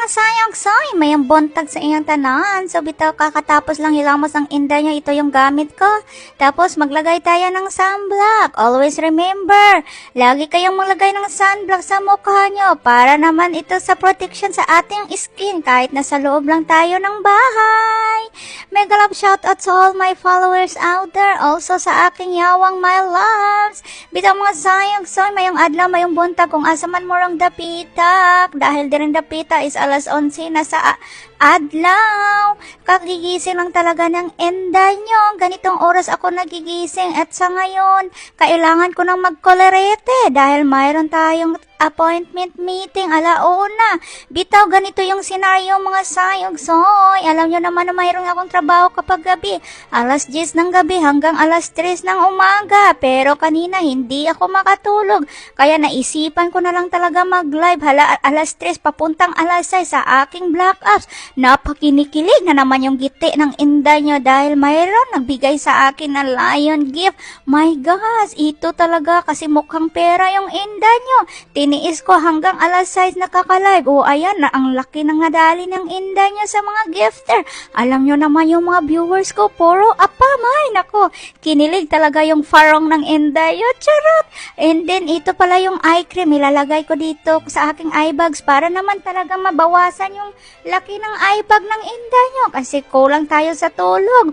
mga sayang soy, mayang bontag sa iyong tanan. So bitaw kakatapos lang hilamos ang inday nyo, ito yung gamit ko. Tapos maglagay tayo ng sunblock. Always remember, lagi kayong maglagay ng sunblock sa mukha nyo para naman ito sa protection sa ating skin kahit nasa loob lang tayo ng bahay. Mega love shoutout to all my followers out there. Also sa aking yawang my loves. Bitaw mga sayang soy, mayong adlaw, mayong bontag kung asa man mo rang dapitak. Dahil din dapita is alas 11 na sa adlaw. Kagigising lang talaga ng inday nyo. Ganitong oras ako nagigising at sa ngayon, kailangan ko nang magkolerete dahil mayroon tayong appointment meeting alauna. Bitaw ganito yung senaryo mga sayog soy. Alam nyo naman na mayroon akong trabaho kapag gabi. Alas 10 ng gabi hanggang alas 3 ng umaga. Pero kanina hindi ako makatulog. Kaya naisipan ko na lang talaga mag-live alas 3 papuntang alas 6 sa aking Black Ops. Napakinikilig na naman yung giti ng inday nyo dahil mayroon nagbigay sa akin na lion gift. My gosh, ito talaga kasi mukhang pera yung inday nyo. Tiniis ko hanggang alas 6 nakaka-live. O ayan na, ang laki ng nadali ng inday nyo sa mga gifter. Alam nyo naman yung mga viewers ko, puro apamay. Nako, kinilig talaga yung farong ng inday nyo. Charot! And then, ito pala yung eye cream. Ilalagay ko dito sa aking eye bags para naman talaga mabawasan yung laki ng eye bag ng inday nyo. Kasi kulang tayo sa tulog.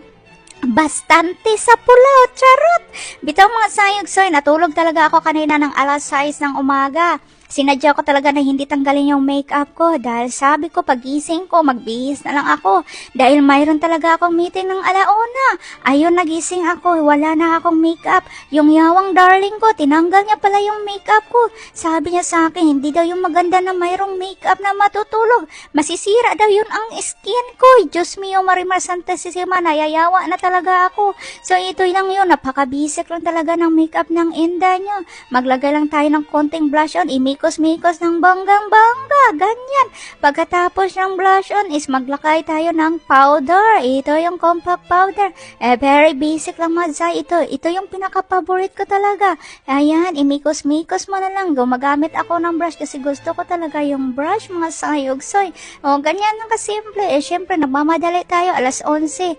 Bastante sa pulaw, charot! Bitaw mga sayog soy, natulog talaga ako kanina ng alas 6 ng umaga. Sinadya ko talaga na hindi tanggalin yung makeup ko dahil sabi ko pagising ko magbihis na lang ako dahil mayroon talaga akong meeting ng alauna. Ayun, nagising ako, wala na akong makeup. Yung yawang darling ko, tinanggal niya pala yung makeup ko. Sabi niya sa akin, hindi daw yung maganda na mayroong makeup na matutulog. Masisira daw yun ang skin ko. Diyos mio, Marimar Santissima, nayayawa na talaga ako. So ito lang yun, napakabisik lang talaga ng makeup ng inday nyo. Maglagay lang tayo ng konting blush on, mikos ng banggang-bangga, ganyan. Pagkatapos ng blush on is maglakay tayo ng powder. Ito yung compact powder. Very basic lang mazay ito. Ito yung pinaka-favorite ko talaga. Ayan, imikos-mikos mo na lang. Gumagamit ako ng brush kasi gusto ko talaga yung brush, mga sayog soy. O, ganyan lang kasimple. Syempre, nagmamadali tayo. Alas 11.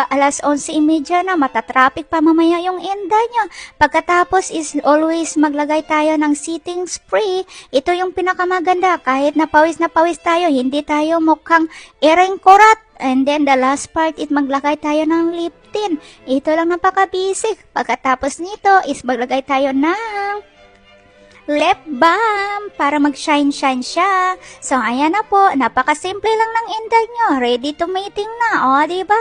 Alas 11:30 na. Matatraffic pa mamaya yung inday nyo. Pagkatapos is always maglagay tayo ng setting spray. Ito yung pinakamaganda. Kahit na pawis tayo, hindi tayo mukhang ireng kurat. And then the last part is maglagay tayo ng lip tint. Ito lang napaka-basic. Pagkatapos nito is maglagay tayo ng lip balm para mag-shine-shine siya. So ayan na po, napaka-simple lang ng inday nyo. Ready to meeting na, o diba?